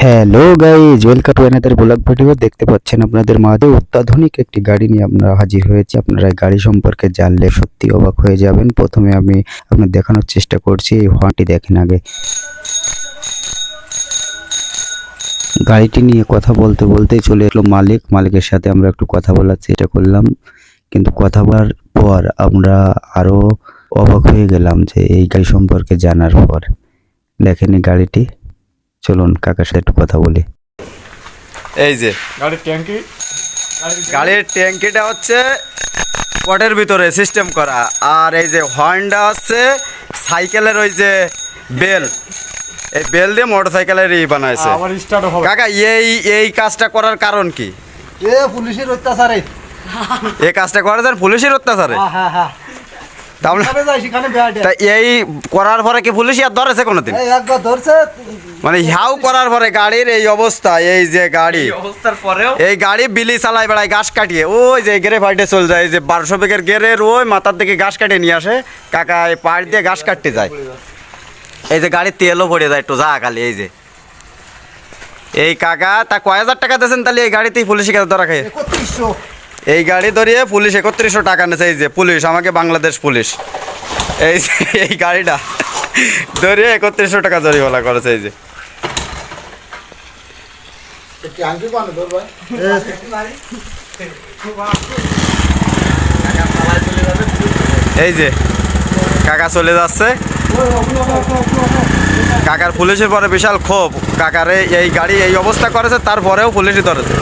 Hello guys, welcome to another blog video. দেখতে পাচ্ছেন আপনাদের মাঝে অত্যাধুনিক একটি গাড়ি নিয়ে আমরা হাজির হয়েছি। আপনারা এই গাড়ি সম্পর্কে জানলে সত্যি অবাক হয়ে যাবেন। প্রথমে আমি আপনার দেখানোর চেষ্টা করছি, এই হর্নটি দেখেন আগে। গাড়িটি নিয়ে কথা বলতে বলতেই চলে এলো মালিকের সাথে আমরা একটু কথা বলার চেষ্টা করলাম, কিন্তু কথা বলার পর আমরা আরো অবাক হয়ে গেলাম যে এই গাড়ি সম্পর্কে জানার পর। দেখেন এই গাড়িটি, চলুন কাকার সাথে একটু কথা বলি। এই যে গাড়ির ট্যাঙ্কিটা হচ্ছে পটের ভিতরে সিস্টেম করা, আর এই যে হর্নটা হচ্ছে সাইকেলের ওই যে বেল, এই বেল দিয়ে মোটরসাইকেলের বানাইছে। কাকা এই কাজটা করার কারণ কি? পুলিশের অত্যাচারে। এই কাজটা করা যায় পুলিশের অত্যাচারে? তা এই করার পরে কি পুলিশ আর ধরেছে কোনোদিন? একবার ধরছে, মানে হাউ করার পরে গাড়ির এই অবস্থা, এই যে গাড়ি অবস্থার পরেও এই গাড়ি বিলি চালায় বেড়ায় ঘাস কাটিয়ে, ওই যে গেরে ফাইটে চলে যায়, এই যে 1200 বেগের গেরের ওই মাথার দিকে ঘাস কাটিয়ে নিয়ে আসে। কাকা এই পাড় দিয়ে ঘাস কাটতে যায়, এই যে গাড়ির তেলও পড়ে যায় একটু যা খালি। এই যে এই কাকা তা কয় হাজার টাকা দিয়েছেন তাহলে এই গাড়িতেই পুলিশের কাছে ধরা খায়? 3100। এই গাড়ি ধরিয়ে পুলিশ 3100 টাকা নেছে। এই যে পুলিশ, আমাকে বাংলাদেশ পুলিশ, এই যে এই গাড়িটা ধরিয়ে 3100 টাকা জরিমানা করেছে। এই যে এই যে কাকা চলে যাচ্ছে। কাকার পুলিশের পরে বিশাল ক্ষোভ, কাকারে এই গাড়ি এই অবস্থা করেছে তারপরেও পুলিশই ধরেছে।